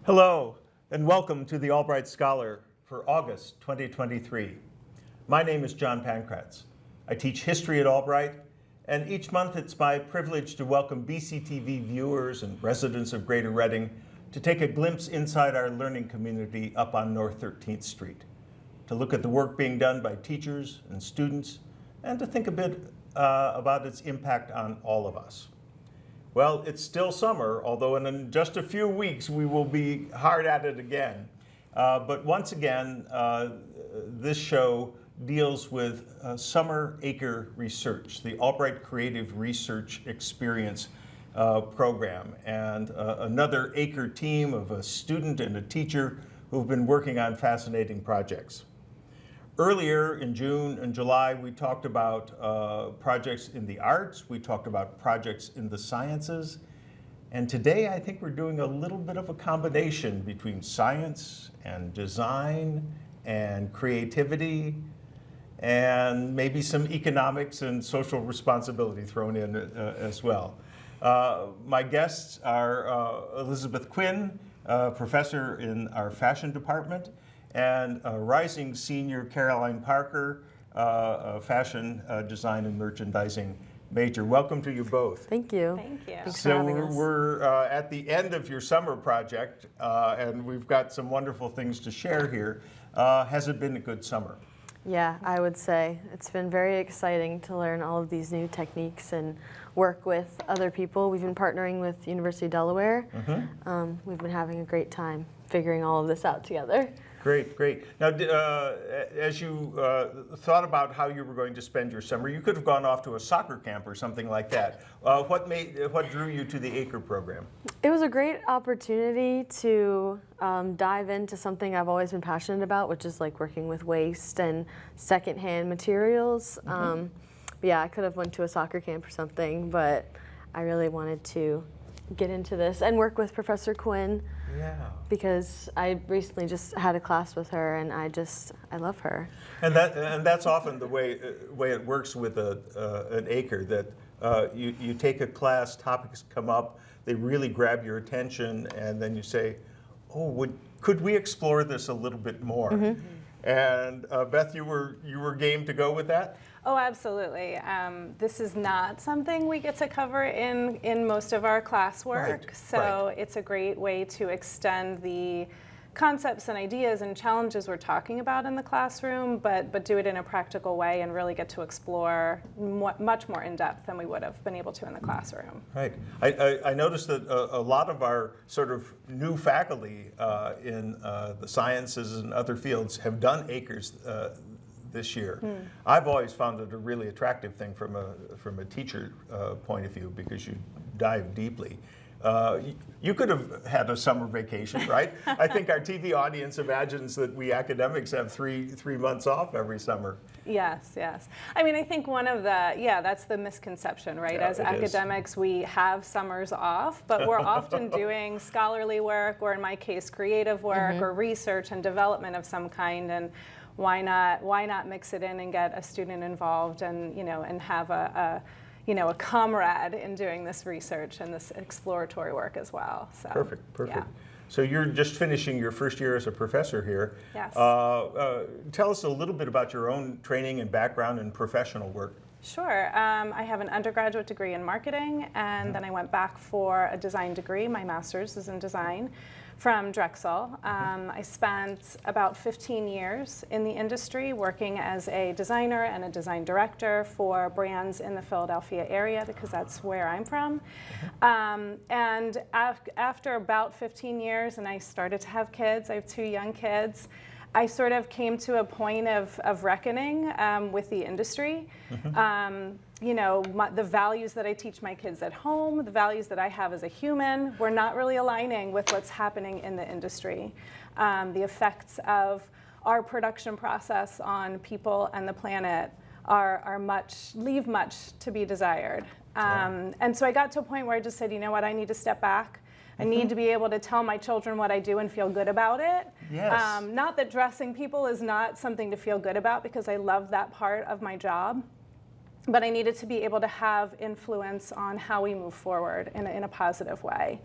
Hello, and welcome to the Albright Scholar for August 2023. My name is John Pankratz. I teach history at Albright, and each month it's my privilege to welcome BCTV viewers and residents of Greater Reading to take a glimpse inside our learning community up on North 13th Street, to look at the work being done by teachers and students, and to think a bit about its impact on all of us. Well, it's still summer, although in just a few weeks we will be hard at it again. But once again, this show deals with Summer Acre Research, the Albright Creative Research Experience program, and another Acre team of a student and a teacher who've been working on fascinating projects. Earlier in June and July, we talked about projects in the arts, we talked about projects in the sciences, and today I think we're doing a little bit of a combination between science and design and creativity and maybe some economics and social responsibility thrown in as well. My guests are Elizabeth Quinn, professor in our fashion department, and a rising senior Caroline Parker, a fashion design and merchandising major. Welcome to you both. Thank you. Thank you. Thanks for So having us. we're at the end of your summer project, and we've got some wonderful things to share here. Has it been a good summer? Yeah, I would say it's been very exciting to learn all of these new techniques and work with other people. We've been partnering with University of Delaware. We've been having a great time figuring all of this out together. Great, great. Now, as you thought about how you were going to spend your summer, you could have gone off to a soccer camp or something like that. What drew you to the Acre program? It was a great opportunity to dive into something I've always been passionate about, which is like working with waste and secondhand materials. But yeah, I could have went to a soccer camp or something, but I really wanted to get into this and work with Professor Quinn. Yeah. Because I recently just had a class with her, and I love her. And that's often the way it works with an Acre, that you take a class, topics come up, they really grab your attention, and then you say, oh, could we explore this a little bit more? And Beth, you were game to go with that? Oh, absolutely. This is not something we get to cover in most of our classwork. Right, so it's a great way to extend the concepts and ideas and challenges we're talking about in the classroom, but do it in a practical way and really get to explore much more in depth than we would have been able to in the classroom. Right. I noticed that a lot of our sort of new faculty in the sciences and other fields have done Acres this year. I've always found it a really attractive thing from a teacher point of view, because you dive deeply. You could have had a summer vacation, right? I think our TV audience imagines that we academics have three months off every summer. Yes, yes. I mean, I think that's the misconception, right? Yeah, As it academics, we have summers off, but we're often doing scholarly work, or in my case, creative work, or research and development of some kind. And why not mix it in and get a student involved, and and have a comrade in doing this research and this exploratory work as well. So, Perfect. yeah. So you're just finishing your first year as a professor here. Yes. Tell us a little bit about your own training and background and professional work. Sure. I have an undergraduate degree in marketing, and then I went back for a design degree. My master's is in design from Drexel. I spent about 15 years in the industry working as a designer and a design director for brands in the Philadelphia area, because that's where I'm from. And after about 15 years, and I started to have kids, I have 2 young kids, I sort of came to a point of reckoning with the industry. The values that I teach my kids at home, the values that I have as a human, were not really aligning with what's happening in the industry. The effects of our production process on people and the planet leave much to be desired. And so I got to a point where I just said, you know what, I need to step back. I need to be able to tell my children what I do and feel good about it. Yes. Not that dressing people is not something to feel good about, because I love that part of my job. but I needed to be able to have influence on how we move forward in a positive way.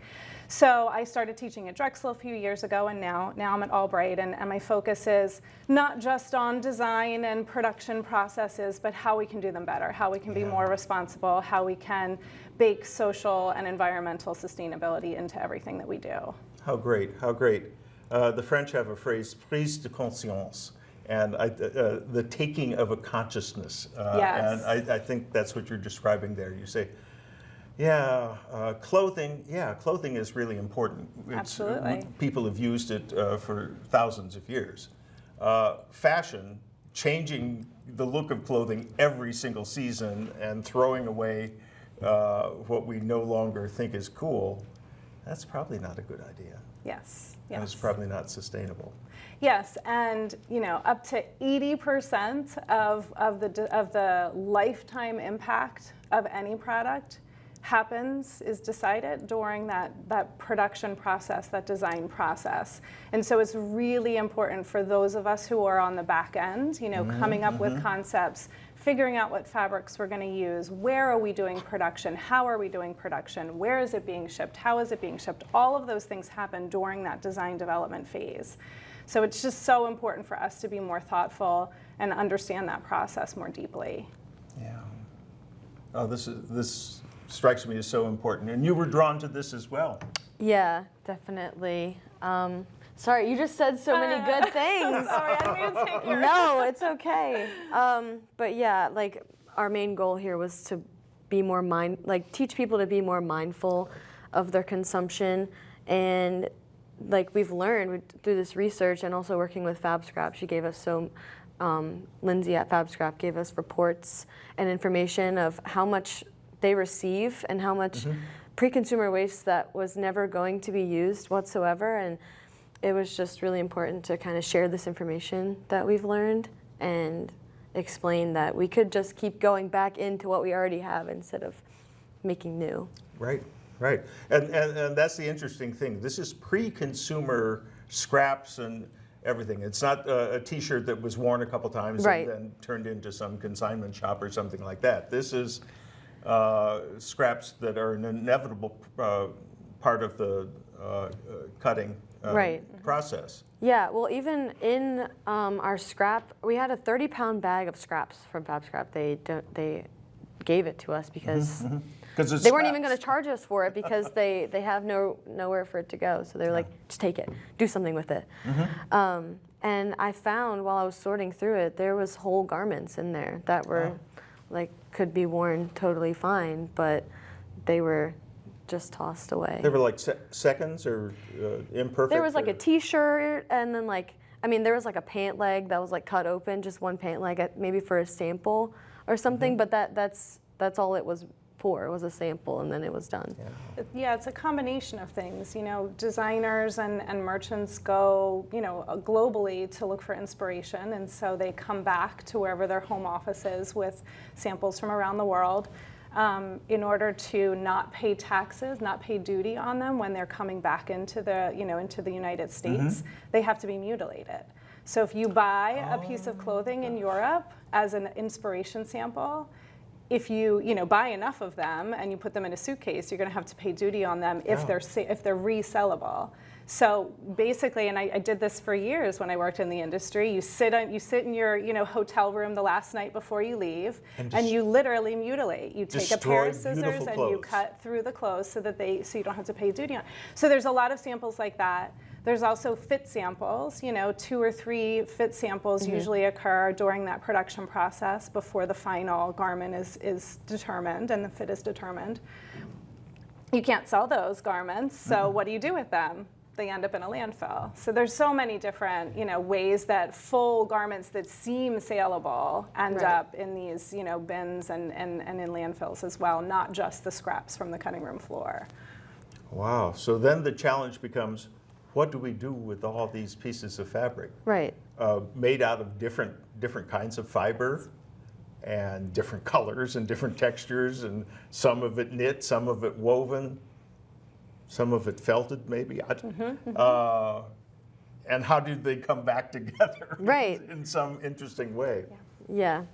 So I started teaching at Drexel a few years ago, and now I'm at Albright, and my focus is not just on design and production processes, but how we can do them better, how we can be more responsible, how we can bake social and environmental sustainability into everything that we do. How great, how great. The French have a phrase, prise de conscience, and the taking of a consciousness. Yes. And I think that's what you're describing there. You say, clothing is really important. Absolutely. People have used it for thousands of years. Fashion, changing the look of clothing every single season and throwing away what we no longer think is cool, that's probably not a good idea. Yes. And it's probably not sustainable. Yes, and up to 80% of the lifetime impact of any product is decided during that production process, that design process. And so it's really important for those of us who are on the back end, coming up with concepts, figuring out what fabrics we're going to use, where are we doing production, how are we doing production, where is it being shipped, how is it being shipped. All of those things happen during that design development phase. So it's just so important for us to be more thoughtful and understand that process more deeply. Yeah. Oh, this strikes me as so important. And you were drawn to this as well. Yeah, definitely. Sorry, you just said so many good things. Sorry, I didn't mean to take your... No, it's okay. But yeah, like our main goal here was to be more teach people to be more mindful of their consumption. And like we've learned through this research and also working with FabScrap, she gave us Lindsay at FabScrap gave us reports and information of how much they receive and how much pre-consumer waste that was never going to be used whatsoever. And it was just really important to kind of share this information that we've learned and explain that we could just keep going back into what we already have instead of making new. Right, right. And that's the interesting thing. This is pre-consumer scraps and everything. It's not a T-shirt that was worn a couple times and then turned into some consignment shop or something like that. This is scraps that are an inevitable part of the cutting process. Yeah, well, even in our scrap, we had a 30-pound bag of scraps from FabScrap. They gave it to us because they weren't even going to charge us for it because they have nowhere for it to go. So they were like, just take it, do something with it. And I found while I was sorting through it, there was whole garments in there that were could be worn totally fine, but they were just tossed away. They were like seconds or imperfect? There was like a T-shirt, and then there was like a pant leg that was like cut open, just one pant leg, maybe for a sample or something. But that's all it was for. It was a sample, and then it was done. Yeah, it's a combination of things. Designers and merchants go, globally to look for inspiration, and so they come back to wherever their home office is with samples from around the world. In order to not pay taxes, not pay duty on them when they're coming back into the United States, they have to be mutilated. So if you buy a piece of clothing in Europe as an inspiration sample, if you buy enough of them and you put them in a suitcase, you're going to have to pay duty on them if they're resellable. So basically, and I did this for years when I worked in the industry, you sit in your hotel room the last night before you leave, and you literally mutilate. You take a pair of scissors and you cut through the clothes so you don't have to pay duty on it. So there's a lot of samples like that. There's also fit samples. 2 or 3 fit samples usually occur during that production process before the final garment is determined and the fit is determined. You can't sell those garments, so what do you do with them? They end up in a landfill. So there's so many different, ways that full garments that seem saleable end up in these, bins and in landfills as well, not just the scraps from the cutting room floor. Wow. So then the challenge becomes, what do we do with all these pieces of fabric? Right. Made out of different kinds of fiber and different colors and different textures, and some of it knit, some of it woven, some of it felted maybe. And how do they come back together in some interesting way? Yeah.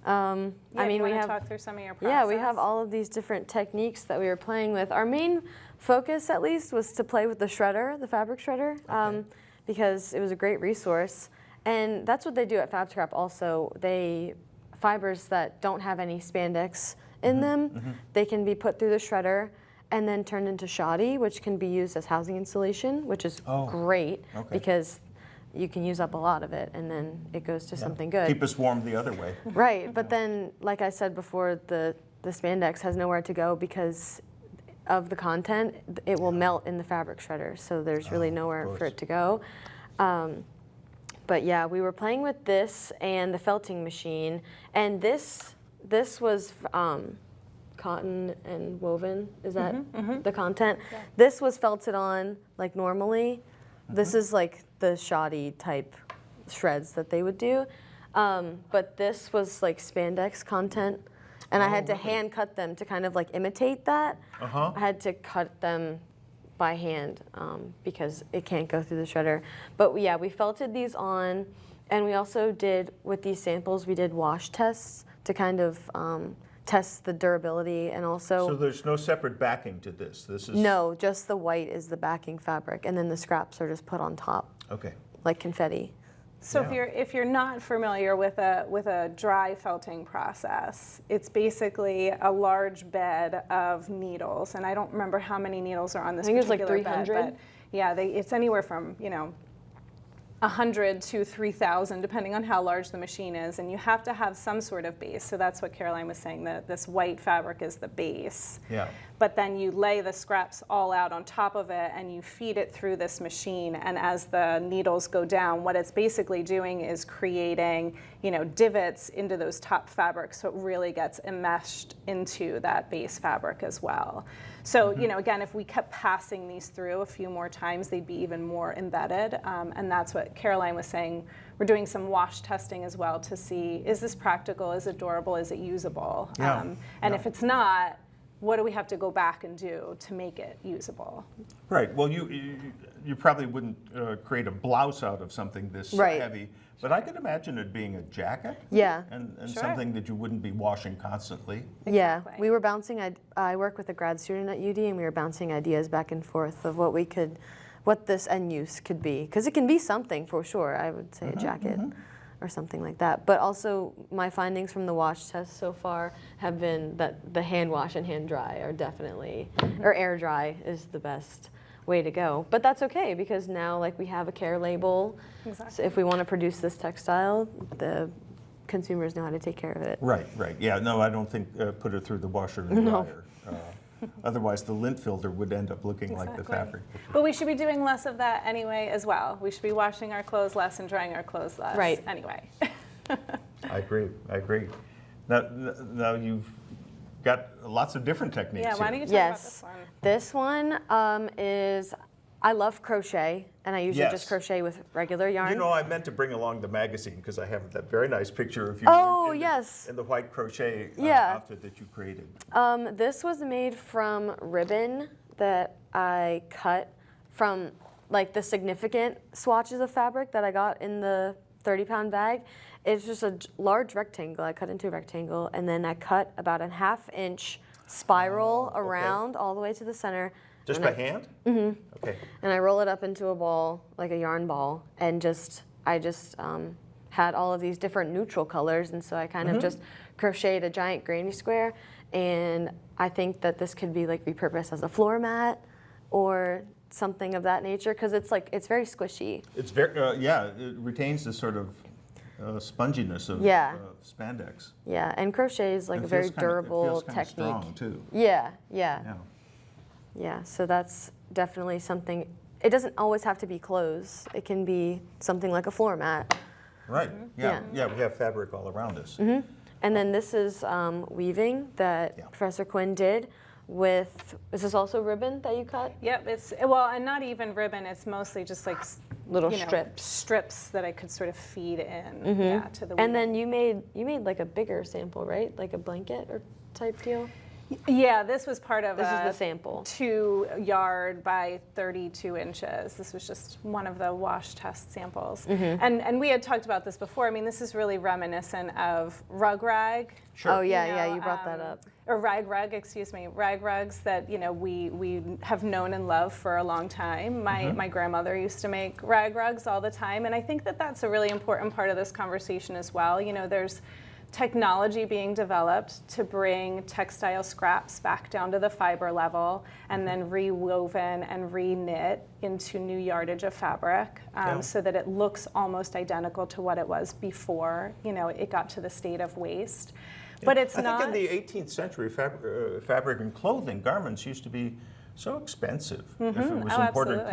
I mean, you we wanna have talk through some of your process? Yeah, we have all of these different techniques that we were playing with. Our main focus, at least, was to play with the shredder, the fabric shredder, because it was a great resource. And that's what they do at FabScrap also. Fibers that don't have any spandex in them, they can be put through the shredder and then turned into shoddy, which can be used as housing insulation, which is great because you can use up a lot of it and then it goes to something good. Keep us warm the other way. Right, but then, like I said before, the spandex has nowhere to go because of the content. It will melt in the fabric shredder, so there's really nowhere for it to go. But yeah, we were playing with this and the felting machine, and this was cotton and woven. Is that the content? Yeah. This was felted on like normally. This is like the shoddy type shreds that they would do. But this was like spandex content. And I had to hand cut them to kind of like imitate that. I had to cut them by hand because it can't go through the shredder. But yeah, we felted these on. And we also did, with these samples, we did wash tests to kind of test the durability and also... So there's no separate backing to this? This is... No, just the white is the backing fabric, and then the scraps are just put on top, Okay. like confetti. So Yeah. if you're not familiar with a dry felting process, it's basically a large bed of needles, and I don't remember how many needles are on this I think it's like particular bed, 300. but yeah, it's anywhere from 100 to 3,000, depending on how large the machine is, and you have to have some sort of base. So that's what Caroline was saying, that this white fabric is the base. Yeah. But then you lay the scraps all out on top of it and you feed it through this machine, and as the needles go down, what it's basically doing is creating, divots into those top fabrics, so it really gets enmeshed into that base fabric as well. So, again, if we kept passing these through a few more times, they'd be even more embedded, and that's what Caroline was saying. We're doing some wash testing as well to see, is this practical, is it durable, is it usable? Yeah. And if it's not, what do we have to go back and do to make it usable? Right. Well, you probably wouldn't create a blouse out of something this Right. heavy, but I could imagine it being a jacket. Yeah. And Sure. something that you wouldn't be washing constantly. Yeah, Exactly. we were bouncing. I work with a grad student at UD, and we were bouncing ideas back and forth of what this end use could be, because it can be something for sure. I would say a jacket or something like that. But also, my findings from the wash test so far have been that the hand wash and hand dry are definitely, or air dry is the best way to go. But that's okay because now, like, we have a care label. Exactly. So if we want to produce this textile, the consumers know how to take care of it. Right. Yeah. No, I don't think put it through the washer and No. dryer. Otherwise, the lint filter would end up looking like the Exactly. fabric. But we should be doing less of that anyway as well. We should be washing our clothes less and drying our clothes less Right. anyway. I agree. Now you've got lots of different techniques. Yeah, why don't here. you talk Yes. about This one is, I love crochet, and I usually Yes. just crochet with regular yarn. You know, I meant to bring along the magazine because I have that very nice picture of you Oh, in, yes. in the white crochet Yeah. outfit that you created. This was made from ribbon that I cut from like the significant swatches of fabric that I got in the 30-pound bag. It's just a large rectangle. I cut into a rectangle, and then I cut about a 1/2-inch spiral okay. around all the way to the center. Just and by hand? Okay. And I roll it up into a ball, like a yarn ball, and I just had all of these different neutral colors, and so I kind of just crocheted a giant granny square, and I think that this could be like repurposed as a floor mat or something of that nature, because it's very squishy. It's very, it retains this sort of sponginess of Yeah. spandex. Yeah, and crochet is like And a it very feels kinda- durable it feels kinda technique. strong too. Yeah. Yeah. So that's definitely something. It doesn't always have to be clothes. It can be something like a floor mat. Right. Yeah. Yeah. Yeah. We have fabric all around us. And then this is weaving that Yeah. Professor Quinn did with, is this also ribbon that you cut? Yep, and not even ribbon, it's mostly just like Little strips. strips that I could sort of feed in to the And weaving. then you made like a bigger sample, right? Like a blanket or type deal? Yeah, this was part of This is a the sample. 2-yard by 32 inches. This was just one of the wash test samples. Mm-hmm. And we had talked about this before. I mean, this is really reminiscent of rug rag. Sure. Oh yeah, You yeah, know, you brought that up. Or rag rug, excuse me, rag rugs that we have known and loved for a long time. My grandmother used to make rag rugs all the time, and I think that that's a really important part of this conversation as well. You know, there's technology being developed to bring textile scraps back down to the fiber level and then rewoven and re-knit into new yardage of fabric so that it looks almost identical to what it was before, you know, it got to the state of waste. But it's I not. think in the 18th century, fabric and clothing, garments used to be so expensive. If it was imported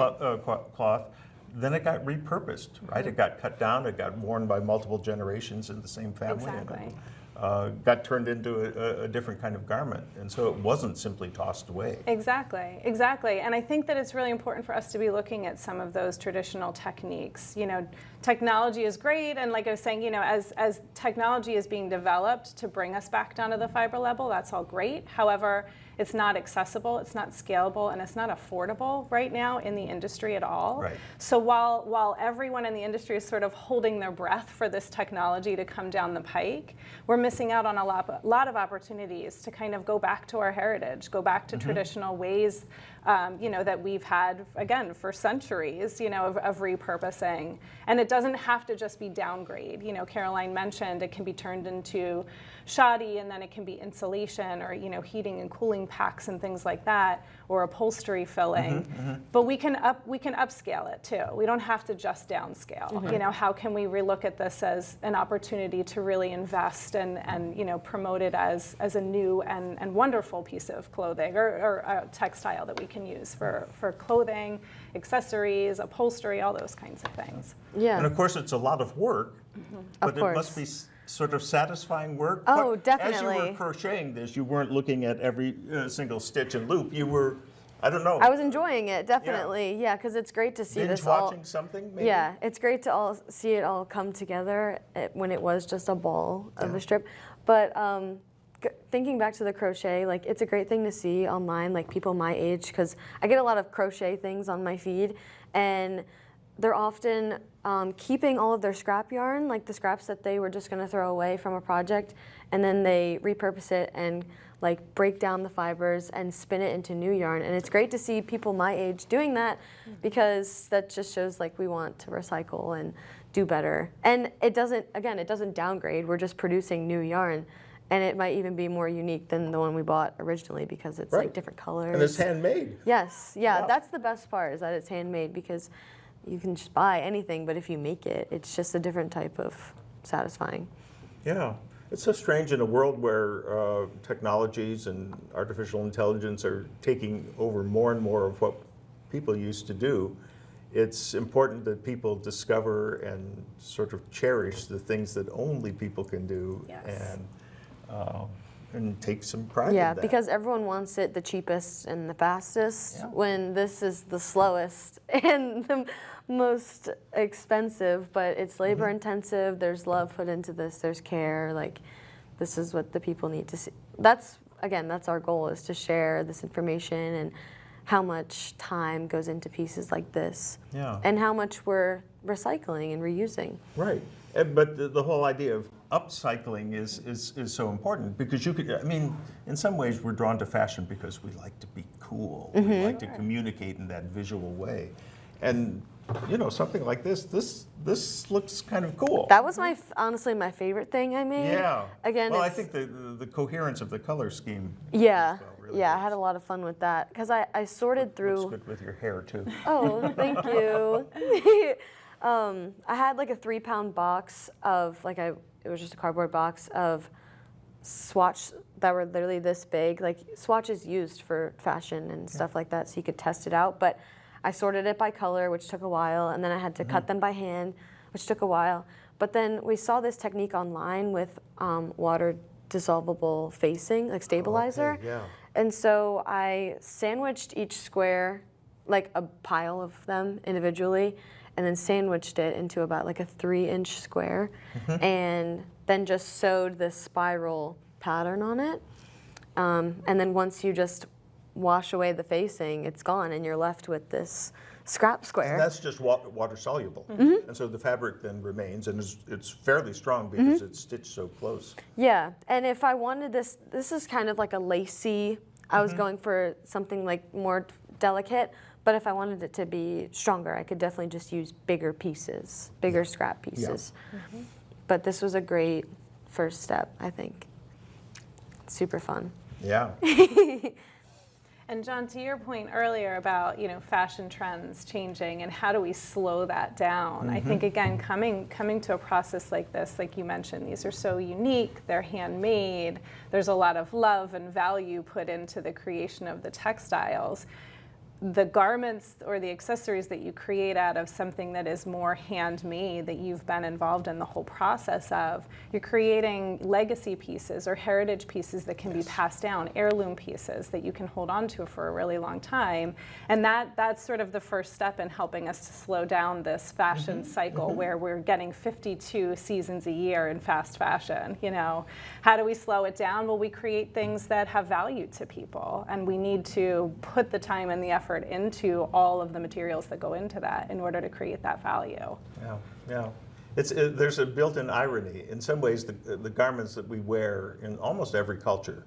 cloth, then it got repurposed, right? It got cut down, it got worn by multiple generations in the same family. Exactly. And got turned into a different kind of garment. And so it wasn't simply tossed away. Exactly, exactly. And I think that it's really important for us to be looking at some of those traditional techniques. You know, technology is great, and like I was saying, you know, as technology is being developed to bring us back down to the fiber level, that's all great. However, it's not accessible, it's not scalable, and it's not affordable right now in the industry at all. Right. So while everyone in the industry is sort of holding their breath for this technology to come down the pike, we're missing out on a lot of opportunities to kind of go back to our heritage, go back to traditional ways, you know, that we've had, again, for centuries, you know, of repurposing. And it doesn't have to just be downgrade. You know, Caroline mentioned it can be turned into shoddy, and then it can be insulation or, you know, heating and cooling packs and things like that, or upholstery filling. But we can upscale it too. We don't have to just downscale. You know, how can we relook at this as an opportunity to really invest and you know, promote it as a new and wonderful piece of clothing or a textile that we can use for clothing, accessories, upholstery, all those kinds of things. Yeah. And of course, it's a lot of work, but it must be sort of satisfying work. Oh, But As you definitely. were crocheting this, you weren't looking at every single stitch and loop. You were, I don't know, I was enjoying it, definitely. Yeah, because it's great to see binge this all. watching something, maybe? Yeah, it's great to all see it all come together when it was just a ball of a strip. But thinking back to the crochet, like it's a great thing to see online, like people my age, because I get a lot of crochet things on my feed, and they're often keeping all of their scrap yarn, like the scraps that they were just going to throw away from a project, and then they repurpose it and like break down the fibers and spin it into new yarn. And it's great to see people my age doing that, because that just shows like we want to recycle and do better. And it doesn't downgrade. We're just producing new yarn. And it might even be more unique than the one we bought originally, because it's like Right. different colors. And it's handmade. Yes, yeah, Wow. that's the best part, is that it's handmade, because you can just buy anything, but if you make it, it's just a different type of satisfying. Yeah. It's so strange in a world where technologies and artificial intelligence are taking over more and more of what people used to do. It's important that people discover and sort of cherish the things that only people can do, Yes. and take some pride Yeah, in that. because everyone wants it the cheapest and the fastest, Yeah. when this is the slowest and the most expensive, but it's labor intensive, there's love put into this, there's care, like this is what the people need to see. That's our goal, is to share this information and how much time goes into pieces like this, Yeah. and how much we're recycling and reusing. Right. But the whole idea of upcycling is so important, because you could, I mean, in some ways we're drawn to fashion because we like to be cool. We like to communicate in that visual way. And, you know, something like this looks kind of cool. That was honestly my favorite thing I made. Yeah. Again, well, I it's- think the coherence of the color scheme. Yeah, well, really yeah, I works. had a lot of fun with that, because I sorted Looks through. good with your hair too. Oh, thank you. I had like a 3-pound box of it was just a cardboard box of swatch that were literally this big. Like swatches used for fashion and stuff like that, so you could test it out. But I sorted it by color, which took a while, and then I had to cut them by hand, which took a while. But then we saw this technique online with water dissolvable facing, like stabilizer. Okay, yeah. And so I sandwiched each square, like a pile of them individually, and then sandwiched it into about like a 3-inch square, and then just sewed this spiral pattern on it. And then once you just wash away the facing, it's gone, and you're left with this scrap square. And that's just water soluble. And so the fabric then remains, and it's fairly strong because it's stitched so close. Yeah, and if I wanted this is kind of like a lacy, I was going for something like more delicate, but if I wanted it to be stronger, I could definitely just use bigger pieces, bigger scrap pieces. But this was a great first step, I think. Super fun. Yeah. And John, to your point earlier about fashion trends changing and how do we slow that down, I think again coming to a process like this, like you mentioned, these are so unique, they're handmade, there's a lot of love and value put into the creation of the textiles. The garments or the accessories that you create out of something that is more handmade, that you've been involved in the whole process of, you're creating legacy pieces or heritage pieces that can be passed down, heirloom pieces that you can hold on to for a really long time. And that's sort of the first step in helping us to slow down this fashion cycle where we're getting 52 seasons a year in fast fashion. How do we slow it down? Well, we create things that have value to people, and we need to put the time and the effort into all of the materials that go into that in order to create that value. Yeah. There's a built-in irony. In some ways, the garments that we wear in almost every culture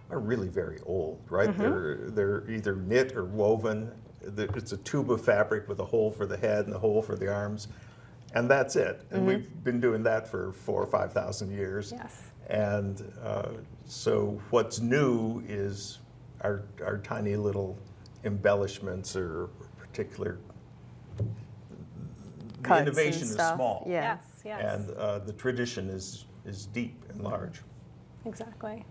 are really very old, right? They're either knit or woven. It's a tube of fabric with a hole for the head and a hole for the arms, and that's it. And we've been doing that for 4,000 or 5,000 years. Yes. And so what's new is our tiny little embellishments or particular Cuts and innovation is stuff. small. Yeah. Yes. And the tradition is deep and large. Exactly.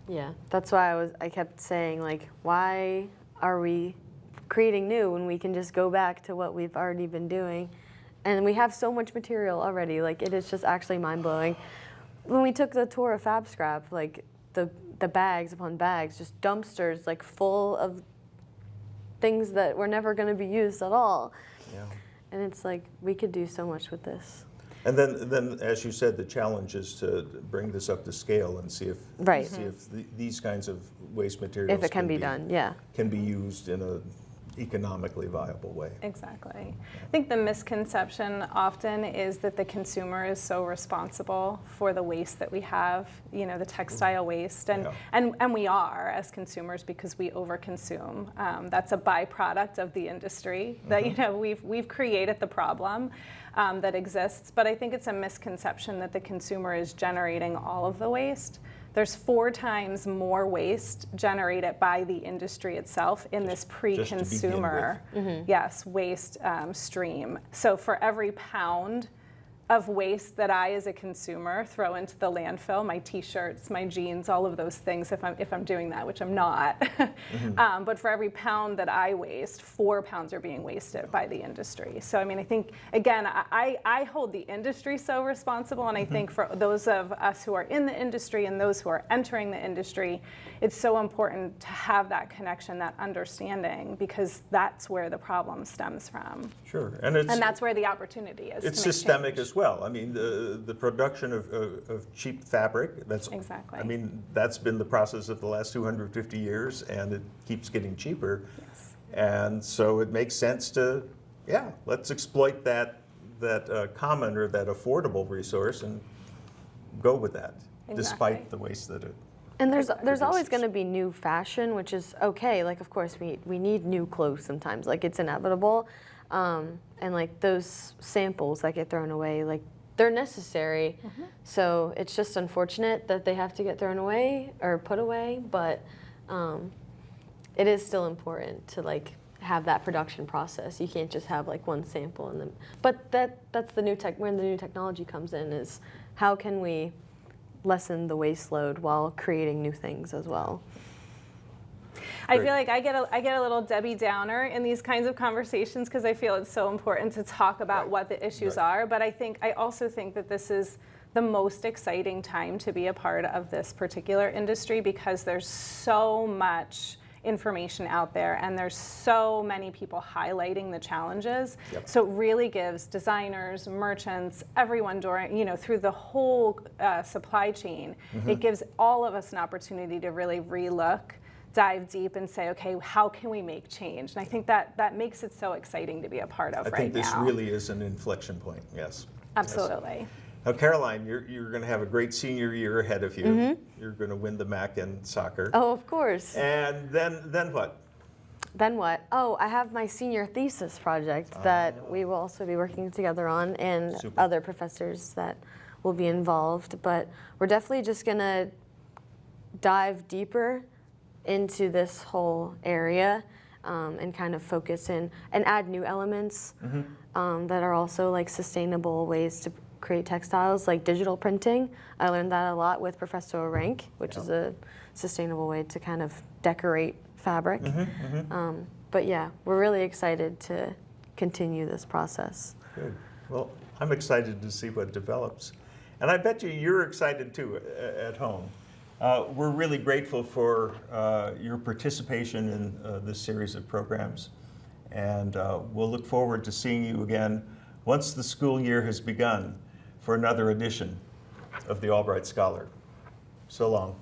Yeah, that's why I kept saying, like, why are we creating new when we can just go back to what we've already been doing? And we have so much material already. Like, it is just actually mind-blowing. When we took the tour of Fab Scrap, like, the bags upon bags, just dumpsters, like, full of things that were never going to be used at all. Yeah. And it's like, we could do so much with this. And then, as you said, the challenge is to bring this up to scale and see if Right. these kinds of waste materials If it can be done, yeah. can be used in a economically viable way. Exactly. I think the misconception often is that the consumer is so responsible for the waste that we have, the textile waste, and we are as consumers because we overconsume. That's a byproduct of the industry that we've created the problem that exists. But I think it's a misconception that the consumer is generating all of the waste. There's 4 times more waste generated by the industry itself in this pre-consumer waste stream. So for every pound of waste that I, as a consumer, throw into the landfill, my T-shirts, my jeans, all of those things, if I'm doing that, which I'm not. But for every pound that I waste, 4 pounds are being wasted by the industry. So I mean, I think again, I hold the industry so responsible, and I think for those of us who are in the industry and those who are entering the industry, it's so important to have that connection, that understanding, because that's where the problem stems from. Sure, and that's where the opportunity is. It's systemic as well. I mean, the production of cheap fabric, exactly. I mean, that's been the process of the last 250 years, and it keeps getting cheaper. Yes. And so it makes sense to, let's exploit that common or that affordable resource and go with that, despite the waste that it. And there's always going to be new fashion, which is okay. Like, of course, we need new clothes sometimes. Like, it's inevitable. And like those samples that get thrown away, like, they're necessary. So it's just unfortunate that they have to get thrown away or put away. But it is still important to like have that production process. You can't just have like one sample and then. But that's the new where the new technology comes in, is how can we lessen the waste load while creating new things as well. I feel like I get a little Debbie Downer in these kinds of conversations because I feel it's so important to talk about what the issues are. But I also think that this is the most exciting time to be a part of this particular industry because there's so much information out there, and there's so many people highlighting the challenges. Yep. So it really gives designers, merchants, everyone during, through the whole supply chain, it gives all of us an opportunity to really relook, dive deep, and say, okay, how can we make change? And I think that makes it so exciting to be a part of I right think this now. really is an inflection point, yes. Absolutely. Yes. Now, Caroline, you're going to have a great senior year ahead of you. You're going to win the MAC in soccer. Oh, of course. And then what? Then what? Oh, I have my senior thesis project that we will also be working together on, and Super. other professors that will be involved. But we're definitely just going to dive deeper into this whole area and kind of focus in and add new elements that are also like sustainable ways to create textiles, like digital printing. I learned that a lot with Professor Orenk, which is a sustainable way to kind of decorate fabric. But yeah, we're really excited to continue this process. Good. Well, I'm excited to see what develops. And I bet you're excited too at home. We're really grateful for your participation in this series of programs. And we'll look forward to seeing you again once the school year has begun for another edition of the Albright Scholar. So long.